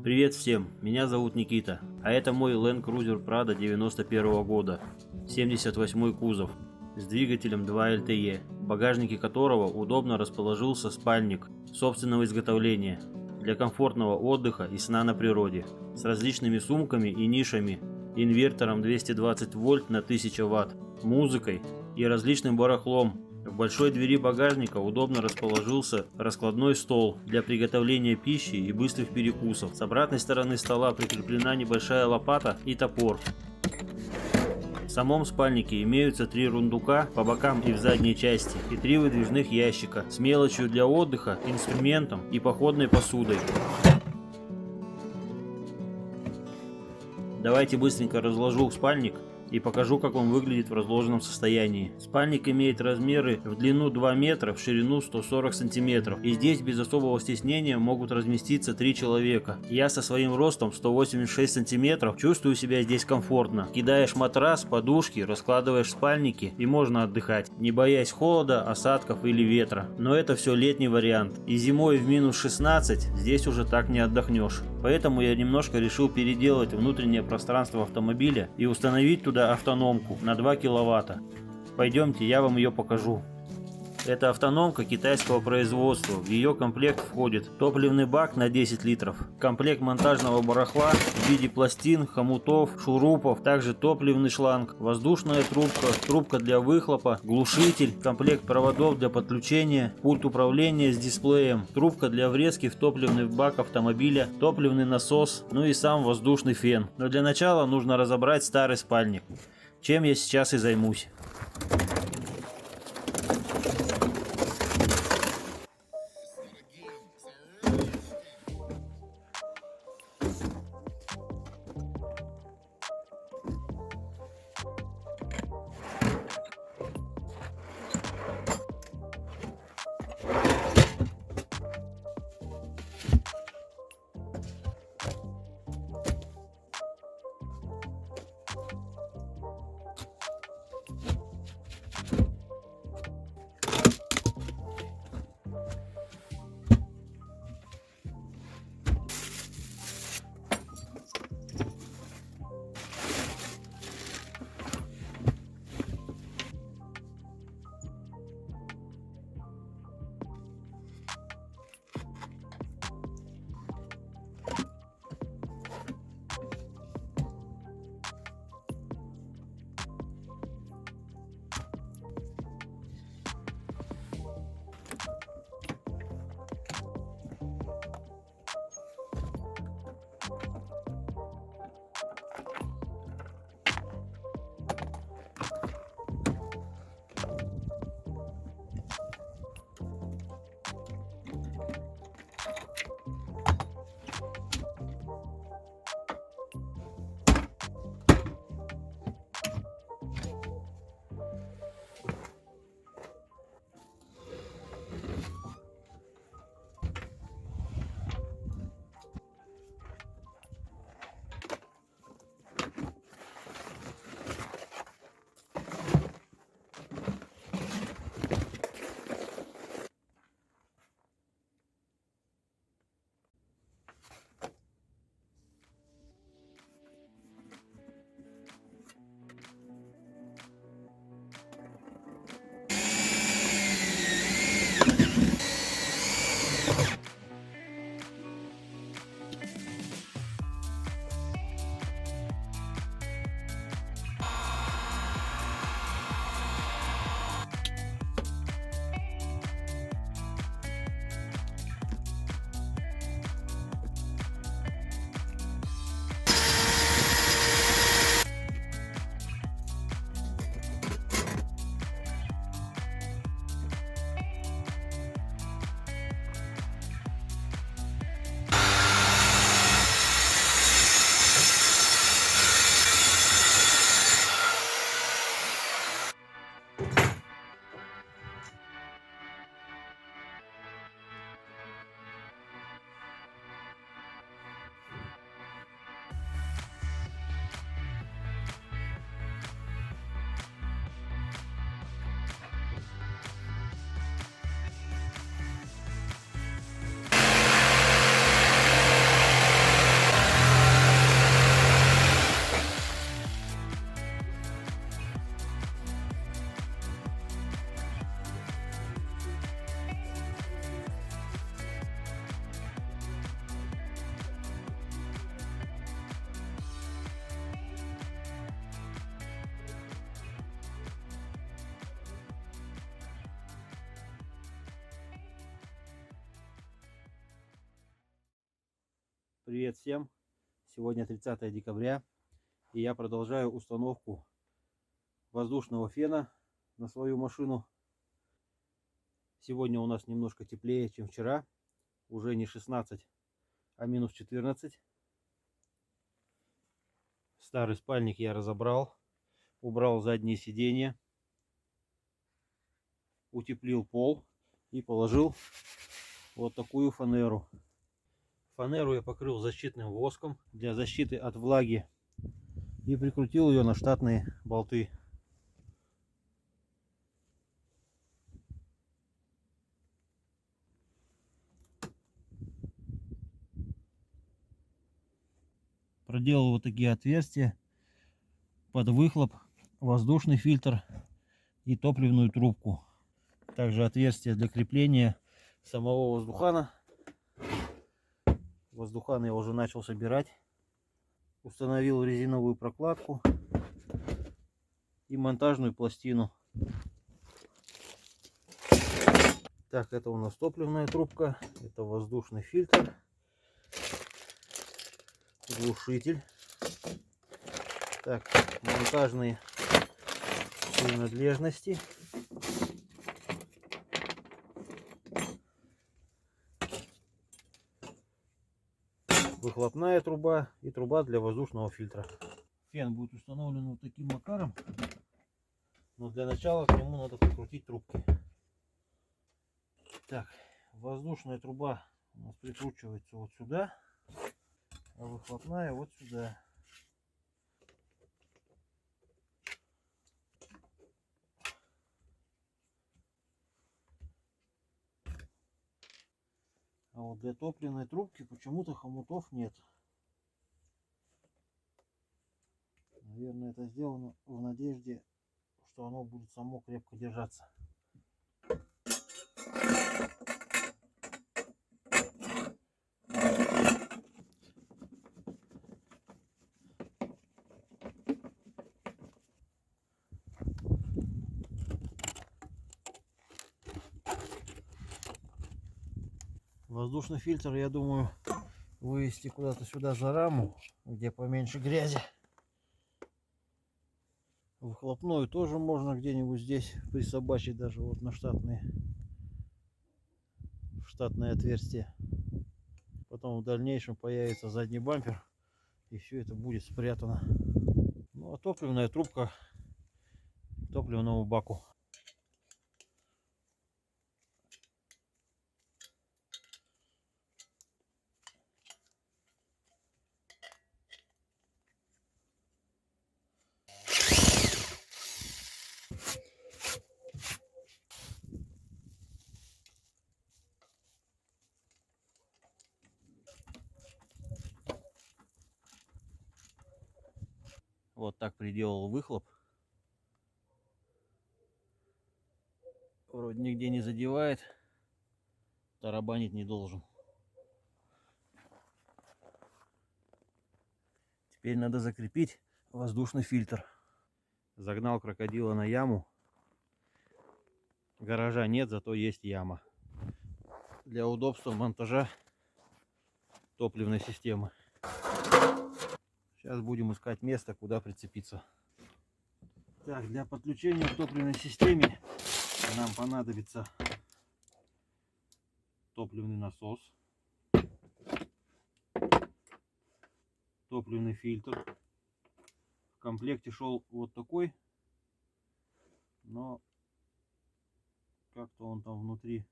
Привет всем, меня зовут Никита, а это мой Land Cruiser Prado 91 года, 78 кузов, с двигателем 2 LTE, в багажнике которого удобно расположился спальник собственного изготовления для комфортного отдыха и сна на природе, с различными сумками и нишами, инвертором 220 вольт на 1000 ватт, музыкой и различным барахлом. В большой двери багажника удобно расположился раскладной стол для приготовления пищи и быстрых перекусов. С обратной стороны стола прикреплена небольшая лопата и топор. В самом спальнике имеются 3 рундука по бокам и в задней части и 3 выдвижных ящика с мелочью для отдыха, инструментом и походной посудой. Давайте быстренько разложу спальник и покажу, как он выглядит в разложенном состоянии. Спальник имеет размеры в длину 2 метра, в ширину 140 сантиметров. И здесь без особого стеснения могут разместиться 3 человека. Я со своим ростом 186 сантиметров чувствую себя здесь комфортно. Кидаешь матрас, подушки, раскладываешь спальники и можно отдыхать, не боясь холода, осадков или ветра. Но это все летний вариант. И зимой в минус 16 здесь уже так не отдохнешь. Поэтому я немножко решил переделать внутреннее пространство автомобиля и установить туда автономку на 2 киловатта. Пойдемте, я вам ее покажу. Это автономка китайского производства. В ее комплект входит топливный бак на 10 литров, комплект монтажного барахла в виде пластин, хомутов, шурупов, также топливный шланг, воздушная трубка, трубка для выхлопа, глушитель, комплект проводов для подключения, пульт управления с дисплеем, трубка для врезки в топливный бак автомобиля, топливный насос, ну и сам воздушный фен. Но для начала нужно разобрать старый спальник, чем я сейчас и займусь. Привет всем! Сегодня 30 декабря, и я продолжаю установку воздушного фена на свою машину. Сегодня у нас немножко теплее, чем вчера. Уже не 16, а минус 14. Старый спальник я разобрал, убрал задние сиденья, утеплил пол и положил вот такую фанеру. Фанеру я покрыл защитным воском для защиты от влаги и прикрутил ее на штатные болты. Проделал вот такие отверстия под выхлоп, воздушный фильтр и топливную трубку. Также отверстие для крепления самого воздухана. Воздухан я уже начал собирать. Установил резиновую прокладку и монтажную пластину. Так, это у нас топливная трубка, это воздушный фильтр, глушитель. Так, монтажные принадлежности. Выхлопная труба и труба для воздушного фильтра. Фен будет установлен вот таким макаром, но для начала к нему надо прикрутить трубки. Так, воздушная труба у нас прикручивается вот сюда, а выхлопная вот сюда. А вот для топливной трубки почему-то хомутов нет. Наверное, это сделано в надежде, что оно будет само крепко держаться. Воздушный фильтр, я думаю, вывести куда-то сюда за раму, где поменьше грязи. Выхлопную тоже можно где-нибудь здесь присобачить, даже вот на штатное отверстие. Потом в дальнейшем появится задний бампер, и все это будет спрятано. Ну а топливная трубка к топливному баку. Вот так приделал выхлоп. Вроде нигде не задевает, тарабанить не должен. Теперь надо закрепить воздушный фильтр. Загнал крокодила на яму. Гаража нет, зато есть яма. Для удобства монтажа топливной системы. Сейчас будем искать место, куда прицепиться. Так, для подключения к топливной системе нам понадобится топливный насос, топливный фильтр. В комплекте шел вот такой, но как-то он там внутри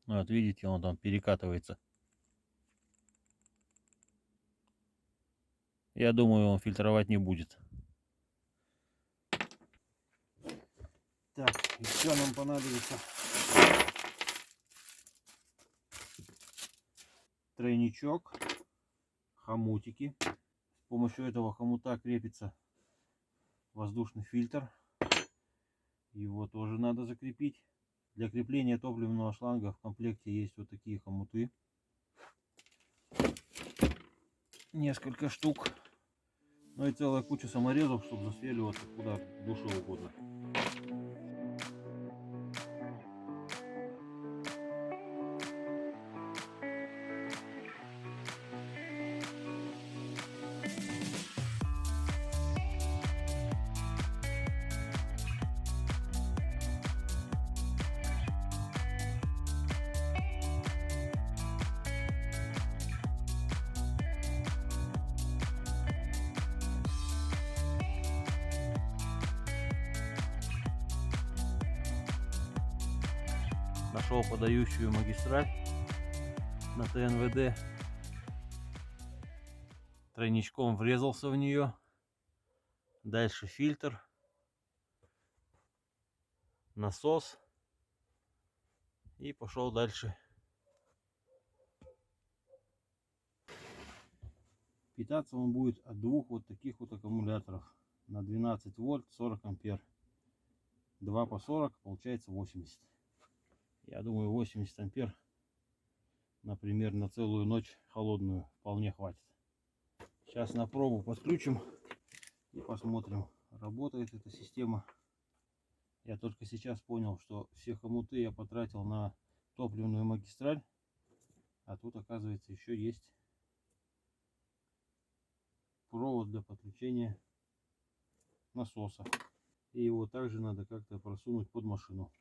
вот видите, он там перекатывается. Я думаю, он фильтровать не будет. Так, еще нам понадобится тройничок, хомутики. С помощью этого хомута крепится воздушный фильтр. Его тоже надо закрепить. Для крепления топливного шланга в комплекте есть вот такие хомуты. Несколько штук. Ну и целая куча саморезов, чтобы засверливаться куда душе угодно. Нашел подающую магистраль на ТНВД. Тройничком врезался в нее. Дальше фильтр, насос. И пошел дальше. Питаться он будет от двух вот таких вот аккумуляторов на 12 вольт 40 ампер. 2 по 40 получается 80. Я думаю, 80 ампер, например, на целую ночь холодную вполне хватит. Сейчас на пробу подключим и посмотрим, работает эта система. Я только сейчас понял, что все хомуты я потратил на топливную магистраль, а тут, оказывается, еще есть провод для подключения насоса. И его также надо как-то просунуть под машину.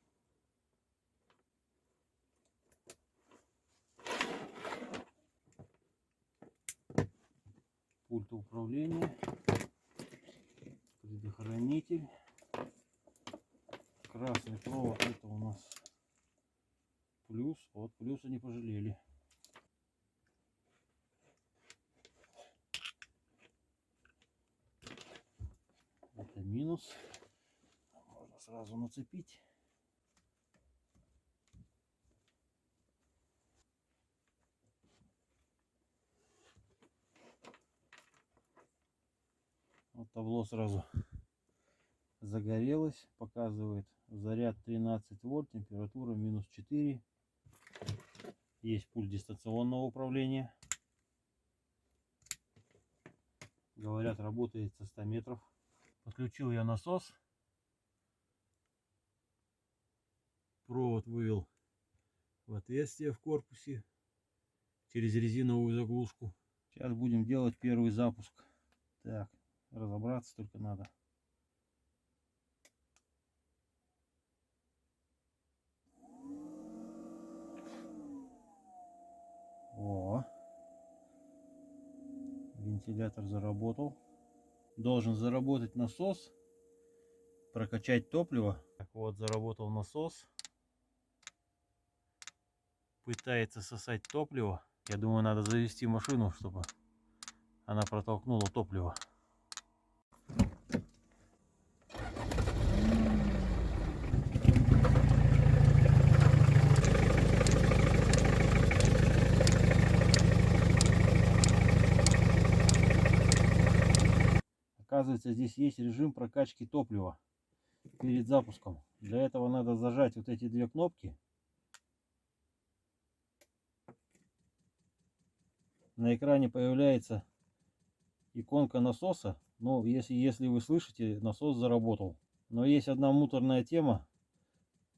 Пульт управления, предохранитель, красный провод, это у нас плюс, вот плюса не пожалели. Это минус, можно сразу нацепить. Вот табло сразу загорелось, показывает заряд 13 вольт, температура минус 4. Есть пульт дистанционного управления. Говорят, работает со 100 метров. Подключил я насос. Провод вывел в отверстие в корпусе через резиновую заглушку. Сейчас будем делать первый запуск. Так, разобраться только надо. О, вентилятор заработал. Должен заработать насос, прокачать топливо. Так вот, заработал насос. Пытается сосать топливо. Я думаю, надо завести машину, чтобы она протолкнула топливо. Оказывается, здесь есть режим прокачки топлива перед запуском. Для этого надо зажать вот эти две кнопки. На экране появляется иконка насоса. Но если вы слышите, насос заработал. Но есть одна муторная тема.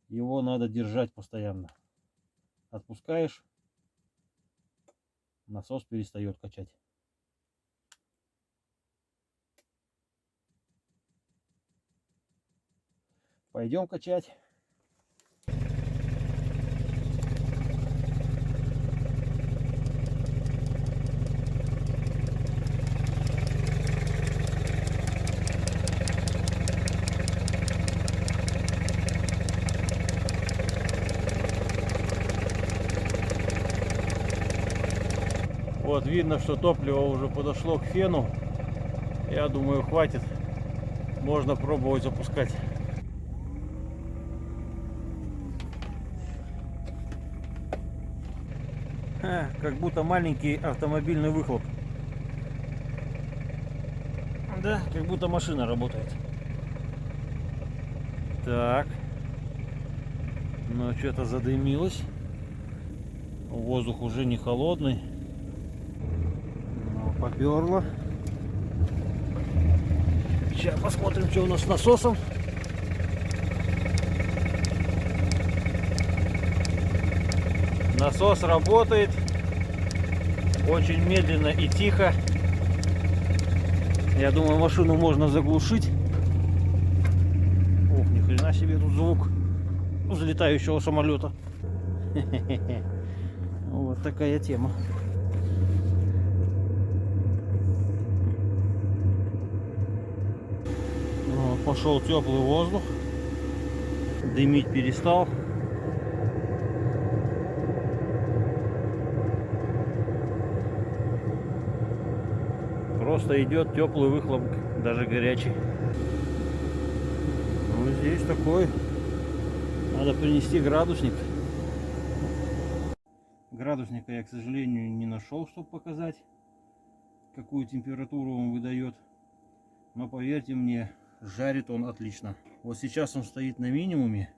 Его надо держать постоянно. Отпускаешь, насос перестает качать. Пойдем качать. Вот видно, что топливо уже подошло к фену. Я думаю, хватит. Можно пробовать запускать. Как будто маленький автомобильный выхлоп. Да, как будто машина работает. Так. Ну, что-то задымилось. Воздух уже не холодный. Но поперло. Сейчас посмотрим, что у нас с насосом. Насос работает очень медленно и тихо. Я думаю, машину можно заглушить. Ох, ни хрена себе тут звук взлетающего самолета. Вот такая тема. Пошел теплый воздух. Дымить перестал. Просто идет теплый выхлоп, даже горячий. Ну, здесь такой. Надо принести градусник. Градусника я, к сожалению, не нашел, чтобы показать, какую температуру он выдает. Но поверьте мне, жарит он отлично. Вот сейчас он стоит на минимуме.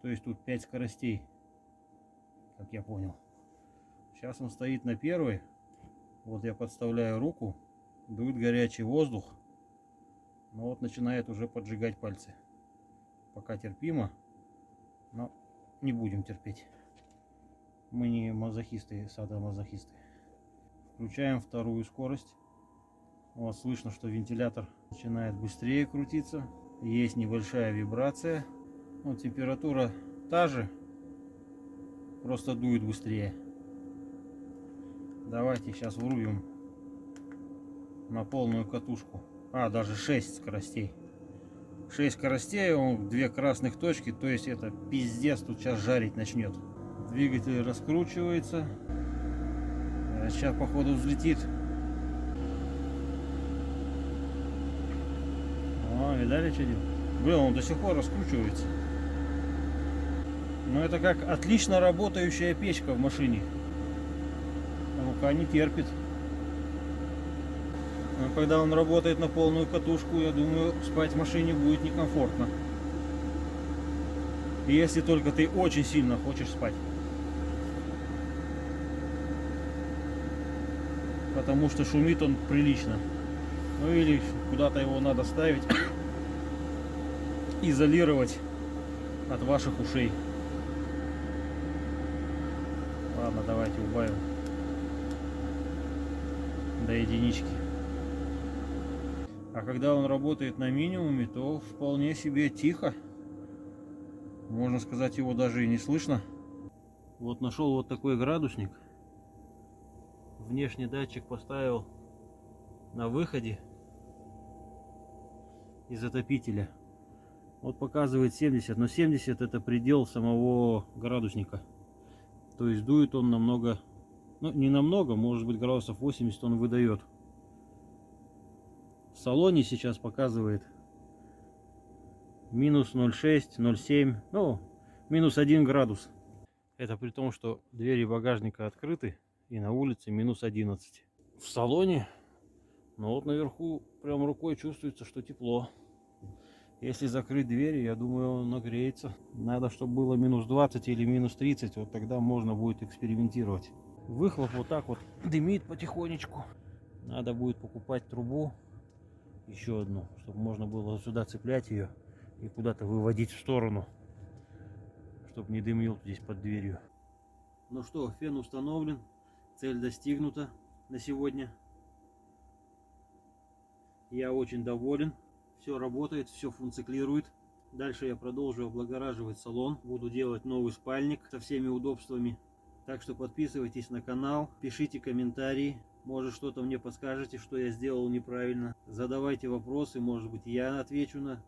То есть тут 5 скоростей, как я понял. Сейчас он стоит на первой. Вот я подставляю руку, дует горячий воздух. Но вот начинает уже поджигать пальцы. Пока терпимо, но не будем терпеть. Мы не мазохисты, садомазохисты. Включаем вторую скорость. Вот слышно, что вентилятор начинает быстрее крутиться. Есть небольшая вибрация. Вот температура та же, просто дует быстрее. Давайте сейчас врубим на полную катушку. Даже 6 скоростей. 6 скоростей, он 2 красных точки, то есть это пиздец, тут сейчас жарить начнет. Двигатель раскручивается. Сейчас походу взлетит. Видали, что делать? Блин, он до сих пор раскручивается. Но это как отлично работающая печка в машине. Рука не терпит. Но когда он работает на полную катушку, я думаю, спать в машине будет некомфортно. Если только ты очень сильно хочешь спать. Потому что шумит он прилично. Ну или куда-то его надо ставить. Изолировать от ваших ушей. Ладно, давайте убавим до единички. А когда он работает на минимуме, то вполне себе тихо. Можно сказать, его даже и не слышно. Вот нашел вот такой градусник. Внешний датчик поставил на выходе из отопителя. Вот показывает 70, но 70 это предел самого градусника. То есть дует он намного, ну не намного, может быть градусов 80 он выдает. В салоне сейчас показывает минус 0,6, 0,7, ну минус 1 градус. Это при том, что двери багажника открыты и на улице минус 11. В салоне, но вот наверху прям рукой чувствуется, что тепло. Если закрыть двери, я думаю, он нагреется. Надо, чтобы было минус 20 или минус 30, вот тогда можно будет экспериментировать. Выхлоп вот так вот дымит потихонечку. Надо будет покупать трубу, еще одну, чтобы можно было сюда цеплять ее и куда-то выводить в сторону, чтобы не дымил здесь под дверью. Ну что, фен установлен, цель достигнута на сегодня. Я очень доволен. Все работает, все функционирует. Дальше я продолжу облагораживать салон. Буду делать новый спальник со всеми удобствами. Так что подписывайтесь на канал, пишите комментарии. Может, что-то мне подскажете, что я сделал неправильно. Задавайте вопросы, может быть, я отвечу на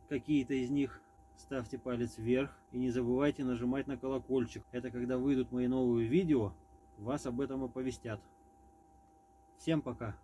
какие-то из них. Ставьте палец вверх и не забывайте нажимать на колокольчик. Это когда выйдут мои новые видео, вас об этом оповестят. Всем пока!